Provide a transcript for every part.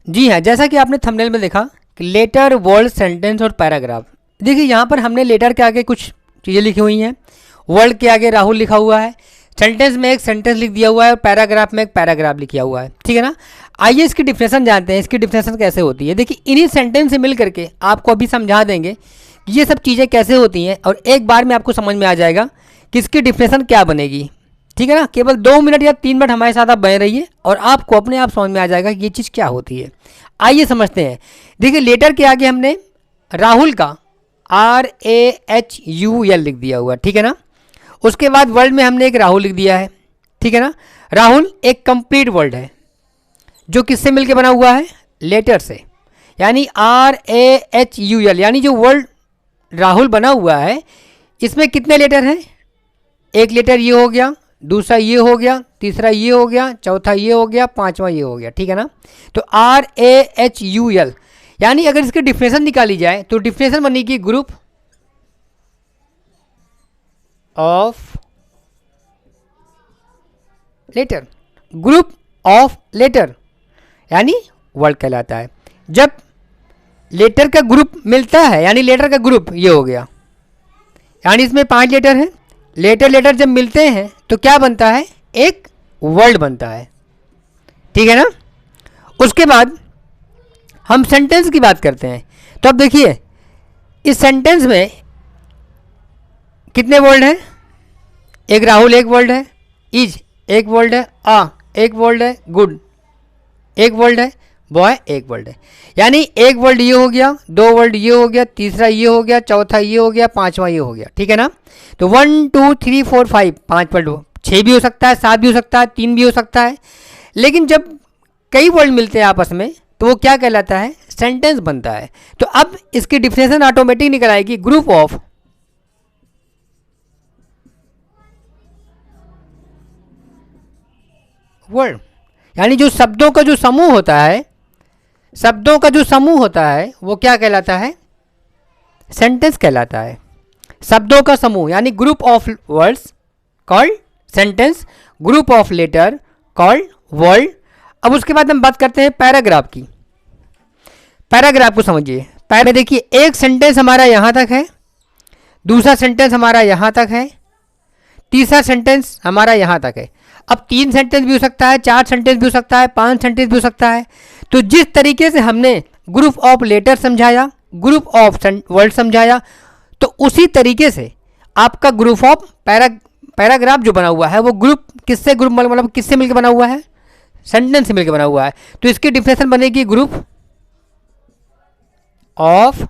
जी हाँ, जैसा कि आपने थंबनेल में देखा कि लेटर, वर्ड, सेंटेंस और पैराग्राफ। देखिए यहाँ पर हमने लेटर के आगे कुछ चीज़ें लिखी हुई हैं, वर्ड के आगे राहुल लिखा हुआ है, सेंटेंस में एक सेंटेंस लिख दिया हुआ है और पैराग्राफ में एक पैराग्राफ लिखा हुआ है, ठीक है ना। आइए इसकी डिफिनेशन जानते हैं, इसकी डिफिनेशन कैसे होती है। देखिए इन्हीं सेंटेंस से मिल करके आपको अभी समझा देंगे कि ये सब चीज़ें कैसे होती हैं और एक बार में आपको समझ में आ जाएगा कि इसकी डिफिनेशन क्या बनेगी, ठीक है ना। केवल 2 मिनट या 3 मिनट हमारे साथ आप बने रहिए और आपको अपने आप समझ में आ जाएगा कि ये चीज़ क्या होती है। आइए समझते हैं। देखिए लेटर के आगे हमने राहुल का RAHUL लिख दिया हुआ, ठीक है ना। उसके बाद वर्ड में हमने एक राहुल लिख दिया है, ठीक है ना। राहुल एक कंप्लीट वर्ड है जो किससे मिलके बना हुआ है, लेटर से, यानी RAHUL, यानी जो वर्ड राहुल बना हुआ है इसमें कितने लेटर हैं, एक लेटर ये हो गया, दूसरा ये हो गया, तीसरा ये हो गया, चौथा ये हो गया, पांचवा ये हो गया, ठीक है ना। तो RAHUL, यानी अगर इसकी डिफिनेशन निकाली जाए तो डिफिनेशन बनेगी group of letter, group of letter यानी वर्ड कहलाता है। जब लेटर का ग्रुप मिलता है यानी लेटर का ग्रुप ये हो गया, यानी इसमें 5 लेटर हैं, लेटर जब मिलते हैं तो क्या बनता है, एक वर्ड बनता है, ठीक है ना। उसके बाद हम सेंटेंस की बात करते हैं। तो अब देखिए इस सेंटेंस में कितने वर्ड हैं, एक राहुल एक वर्ड है, इज एक वर्ड है, आ एक वर्ड है, गुड एक वर्ड है, बॉय एक वर्ड है। यानी एक वर्ड ये हो गया, 2 वर्ड ये हो गया, तीसरा ये हो गया, चौथा ये हो गया, पांचवा ये हो गया, ठीक है ना। तो 1 2 3 4 5 5 वर्ड, 6 भी हो सकता है, 7 भी हो सकता है, 3 भी हो सकता है। लेकिन जब कई वर्ड मिलते हैं आपस में तो वो क्या कहलाता है, सेंटेंस बनता है। तो अब इसकी डिफिनेशन ऑटोमेटिक निकल आएगी, ग्रुप ऑफ वर्ड, यानी जो शब्दों का जो समूह होता है, शब्दों का जो समूह होता है वो क्या कहलाता है, सेंटेंस कहलाता है। शब्दों का समूह यानी group of words called sentence, group of letter called word. अब उसके बाद हम बात करते हैं पैराग्राफ की। पैराग्राफ को समझिए। पहले देखिए एक सेंटेंस हमारा यहाँ तक है, दूसरा सेंटेंस हमारा यहाँ तक है, तीसरा सेंटेंस हमारा यहाँ तक है। अब 3 सेंटेंस भी हो सकता है, 4 सेंटेंस भी हो सकता है, 5 सेंटेंस भी हो सकता है। तो जिस तरीके से हमने ग्रुप ऑफ लेटर समझाया, ग्रुप ऑफ वर्ड समझाया, तो उसी तरीके से आपका ग्रुप ऑफ पैराग्राफ जो बना हुआ है वो ग्रुप किससे ग्रुप मतलब किससे मिलकर बना हुआ है, सेंटेंस से मिलकर बना हुआ है। तो इसकी डिफिनेशन बनेगी ग्रुप ऑफ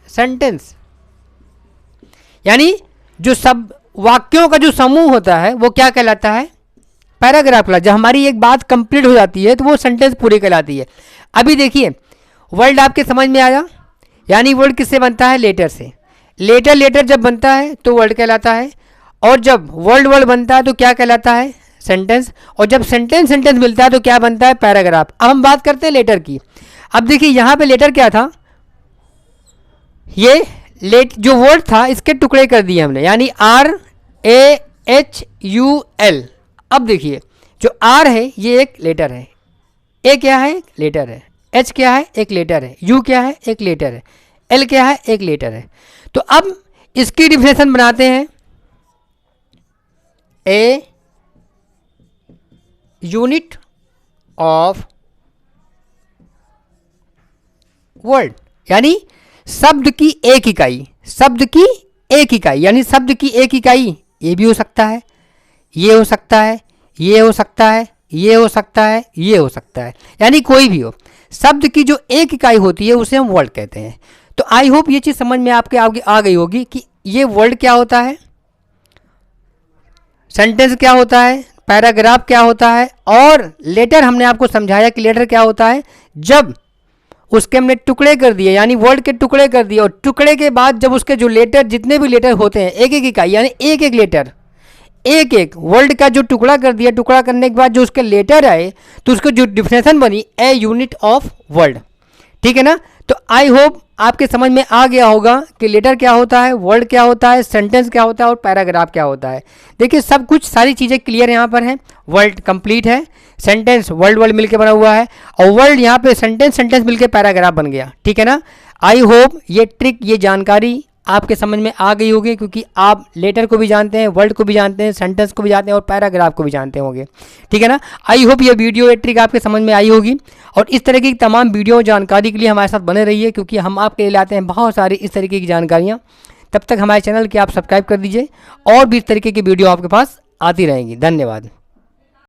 सेंटेंस, यानी जो सब वाक्यों का जो समूह होता है वो क्या कहलाता है, पैराग्राफ कहलाता है। जब हमारी एक बात कंप्लीट हो जाती है तो वो सेंटेंस पूरी कहलाती है। अभी देखिए वर्ड आपके समझ में आया, यानी वर्ड किससे बनता है, लेटर से। लेटर जब बनता है तो वर्ड कहलाता है, और जब वर्ड बनता है तो क्या कहलाता है, सेंटेंस। और जब सेंटेंस मिलता है तो क्या बनता है, पैराग्राफ। अब हम बात करते हैं लेटर की। अब देखिए यहाँ पे लेटर क्या था, ये जो वर्ड था इसके टुकड़े कर दिए हमने, यानी RAHUL। अब देखिए जो R है ये एक लेटर है, A क्या है, लेटर है, H क्या है, एक लेटर है, U क्या है, एक लेटर है, L क्या है, एक लेटर है। तो अब इसकी डिफिनेशन बनाते हैं, A यूनिट ऑफ वर्ड, यानी शब्द की एक इकाई, शब्द की एक इकाई, यानी शब्द की एक इकाई ये भी हो सकता है, ये हो सकता है, ये हो सकता है, ये हो सकता है, ये हो सकता है, यानी कोई भी हो। शब्द की जो एक इकाई होती है उसे हम वर्ड कहते हैं। तो आई होप ये चीज़ समझ में आपके आगे आ गई होगी कि ये वर्ड क्या होता है, सेंटेंस क्या होता है, पैराग्राफ क्या होता है, और लेटर हमने आपको समझाया कि लेटर क्या होता है। जब उसके हमने टुकड़े कर दिए, यानी वर्ड के टुकड़े कर दिए, और टुकड़े के बाद जब उसके जो लेटर, जितने भी लेटर होते हैं एक एक इकाई, यानी एक एक लेटर, एक एक वर्ड का जो टुकड़ा कर दिया, टुकड़ा करने के बाद जो उसके लेटर आए तो उसको जो डिफिनेशन बनी, ए यूनिट ऑफ वर्ड, ठीक है ना। तो आई होप आपके समझ में आ गया होगा कि लेटर क्या होता है, वर्ड क्या होता है, सेंटेंस क्या होता है और पैराग्राफ क्या होता है। देखिए सब कुछ सारी चीज़ें क्लियर यहाँ पर हैं। वर्ड कंप्लीट है, सेंटेंस वर्ड वर्ड मिलके बना हुआ है और वर्ड यहाँ पे सेंटेंस सेंटेंस मिलके पैराग्राफ बन गया। ठीक है ना। आई होप ये ट्रिक, ये जानकारी आपके समझ में आ गई होगी, क्योंकि आप लेटर को भी जानते हैं, वर्ड को भी जानते हैं, सेंटेंस को भी जानते हैं और पैराग्राफ को भी जानते होंगे। ठीक है ना। आई होप ये वीडियो, ये ट्रिक आपके समझ में आई होगी। और इस तरह की तमाम वीडियो जानकारी के लिए हमारे साथ बने रहिए, क्योंकि हम आपके लिए लाते हैं बहुत सारी इस तरीके की जानकारियाँ। तब तक हमारे चैनल के आप सब्सक्राइब कर दीजिए और भी इस तरीके की वीडियो आपके पास आती रहेंगी। धन्यवाद।